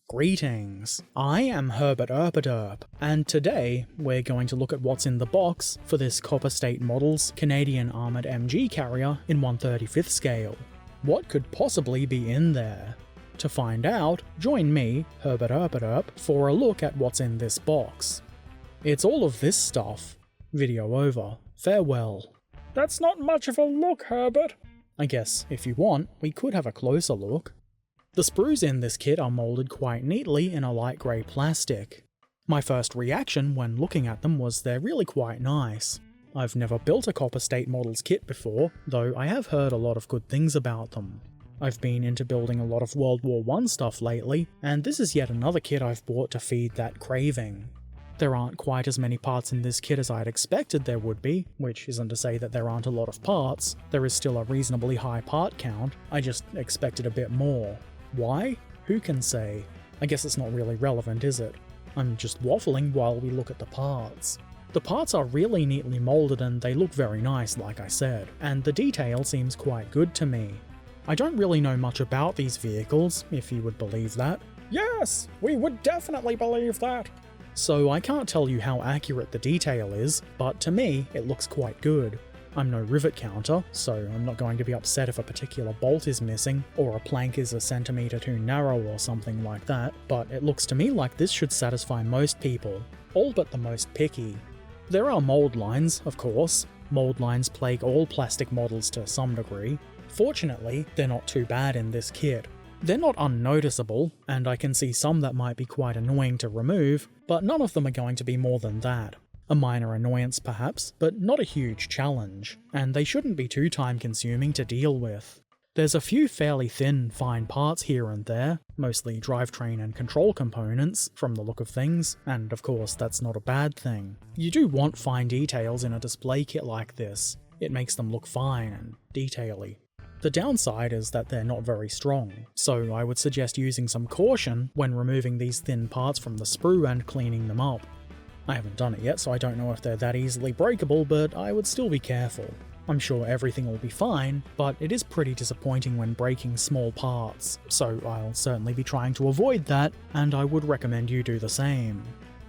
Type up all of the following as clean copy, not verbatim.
Greetings, I am Herbert Erpaderp, and today we're going to look at what's in the box for this Copper State Models Canadian Armoured MG carrier in 1/35th scale. What could possibly be in there? To find out, join me, Herbert Erpaderp, for a look at what's in this box. It's all of this stuff. Video over. Farewell. That's not much of a look, Herbert. I guess, if you want, we could have a closer look. The sprues in this kit are moulded quite neatly in a light grey plastic. My first reaction when looking at them was they're really quite nice. I've never built a Copper State Models kit before, though I have heard a lot of good things about them. I've been into building a lot of World War I stuff lately, and this is yet another kit I've bought to feed that craving. There aren't quite as many parts in this kit as I'd expected there would be, which isn't to say that there aren't a lot of parts. There is still a reasonably high part count, I just expected a bit more. Why? Who can say? I guess it's not really relevant, is it? I'm just waffling while we look at the parts. The parts are really neatly moulded and they look very nice, like I said, and the detail seems quite good to me. I don't really know much about these vehicles, if you would believe that. Yes, we would definitely believe that. So I can't tell you how accurate the detail is, but to me, it looks quite good. I'm no rivet counter, so I'm not going to be upset if a particular bolt is missing, or a plank is a centimetre too narrow or something like that, but it looks to me like this should satisfy most people, all but the most picky. There are mould lines, of course. Mould lines plague all plastic models to some degree. Fortunately, they're not too bad in this kit. They're not unnoticeable, and I can see some that might be quite annoying to remove, but none of them are going to be more than that. A minor annoyance perhaps, but not a huge challenge, and they shouldn't be too time-consuming to deal with. There's a few fairly thin, fine parts here and there, mostly drivetrain and control components, from the look of things, and of course that's not a bad thing. You do want fine details in a display kit like this. It makes them look fine and detaily. The downside is that they're not very strong, so I would suggest using some caution when removing these thin parts from the sprue and cleaning them up. I haven't done it yet, so I don't know if they're that easily breakable, but I would still be careful. I'm sure everything will be fine, but it is pretty disappointing when breaking small parts, so I'll certainly be trying to avoid that, and I would recommend you do the same.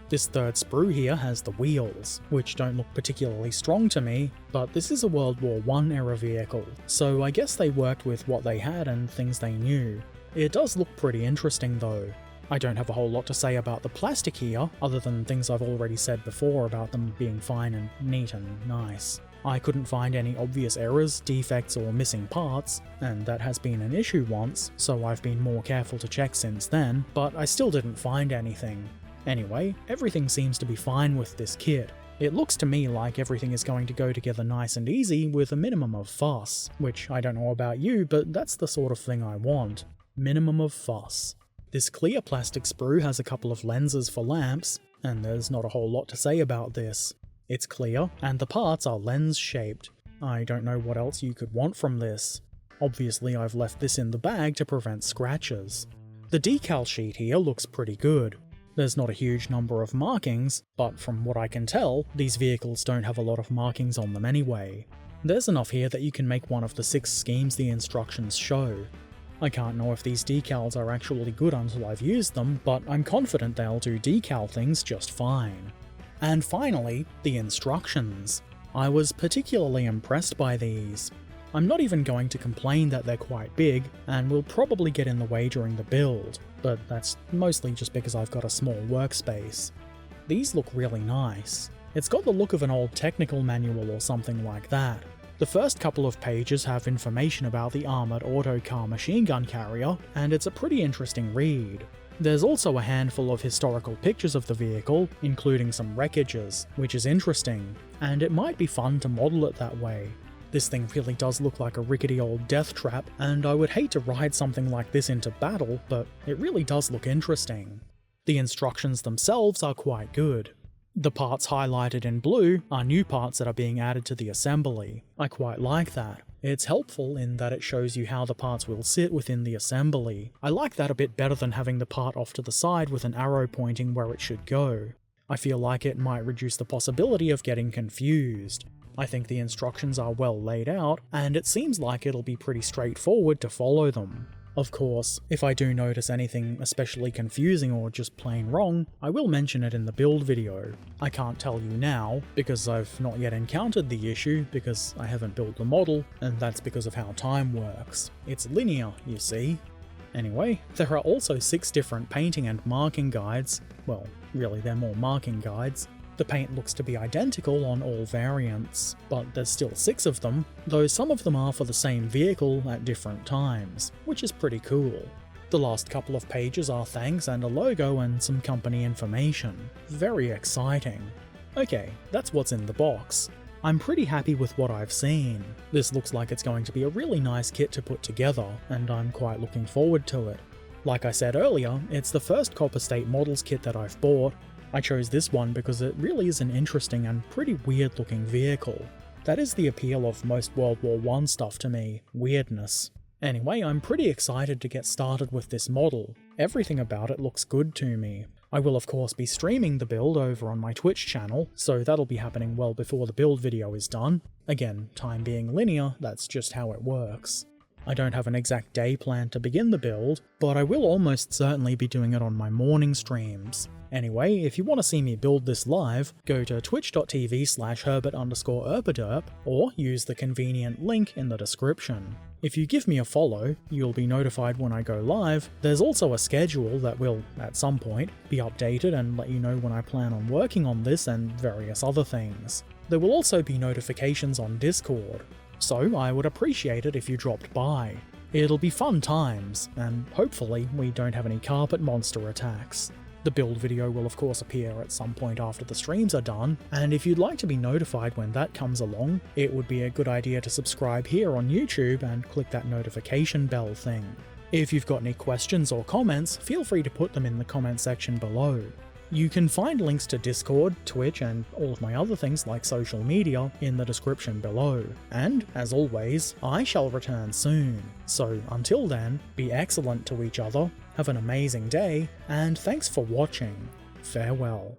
This third sprue here has the wheels, which don't look particularly strong to me, but this is a World War I era vehicle, so I guess they worked with what they had and things they knew. It does look pretty interesting though. I don't have a whole lot to say about the plastic here, other than things I've already said before about them being fine and neat and nice. I couldn't find any obvious errors, defects, or missing parts, and that has been an issue once, so I've been more careful to check since then, but I still didn't find anything. Anyway, everything seems to be fine with this kit. It looks to me like everything is going to go together nice and easy with a minimum of fuss, which I don't know about you, but that's the sort of thing I want. Minimum of fuss. This clear plastic sprue has a couple of lenses for lamps, and there's not a whole lot to say about this. It's clear, and the parts are lens-shaped. I don't know what else you could want from this. Obviously I've left this in the bag to prevent scratches. The decal sheet here looks pretty good. There's not a huge number of markings, but from what I can tell, these vehicles don't have a lot of markings on them anyway. There's enough here that you can make one of the 6 schemes the instructions show. I can't know if these decals are actually good until I've used them, but I'm confident they'll do decal things just fine. And finally, the instructions. I was particularly impressed by these. I'm not even going to complain that they're quite big, and will probably get in the way during the build, but that's mostly just because I've got a small workspace. These look really nice. It's got the look of an old technical manual or something like that. The first couple of pages have information about the armoured autocar machine gun carrier, and it's a pretty interesting read. There's also a handful of historical pictures of the vehicle, including some wreckages, which is interesting, and it might be fun to model it that way. This thing really does look like a rickety old death trap, and I would hate to ride something like this into battle, but it really does look interesting. The instructions themselves are quite good. The parts highlighted in blue are new parts that are being added to the assembly. I quite like that. It's helpful in that it shows you how the parts will sit within the assembly. I like that a bit better than having the part off to the side with an arrow pointing where it should go. I feel like it might reduce the possibility of getting confused. I think the instructions are well laid out, and it seems like it'll be pretty straightforward to follow them. Of course, if I do notice anything especially confusing or just plain wrong, I will mention it in the build video. I can't tell you now, because I've not yet encountered the issue because I haven't built the model, and that's because of how time works. It's linear, you see. Anyway, there are also 6 different painting and marking guides. Well, really they're more marking guides. The paint looks to be identical on all variants, but there's still 6 of them, though some of them are for the same vehicle at different times, which is pretty cool. The last couple of pages are thanks and a logo and some company information. Very exciting. Okay, that's what's in the box. I'm pretty happy with what I've seen. This looks like it's going to be a really nice kit to put together, and I'm quite looking forward to it. Like I said earlier, it's the first Copper State Models kit that I've bought. I chose this one because it really is an interesting and pretty weird looking vehicle. That is the appeal of most World War I stuff to me, weirdness. Anyway, I'm pretty excited to get started with this model. Everything about it looks good to me. I will of course be streaming the build over on my Twitch channel, so that'll be happening well before the build video is done. Again, time being linear, that's just how it works. I don't have an exact day planned to begin the build, but I will almost certainly be doing it on my morning streams. Anyway, if you want to see me build this live, go to twitch.tv/Herbert_Erpaderp or use the convenient link in the description. If you give me a follow, you'll be notified when I go live. There's also a schedule that will, at some point, be updated and let you know when I plan on working on this and various other things. There will also be notifications on Discord, so I would appreciate it if you dropped by. It'll be fun times, and hopefully we don't have any carpet monster attacks. The build video will of course appear at some point after the streams are done, and if you'd like to be notified when that comes along, it would be a good idea to subscribe here on YouTube and click that notification bell thing. If you've got any questions or comments, feel free to put them in the comment section below. You can find links to Discord, Twitch, and all of my other things like social media in the description below. And, as always, I shall return soon. So until then, be excellent to each other, have an amazing day, and thanks for watching. Farewell.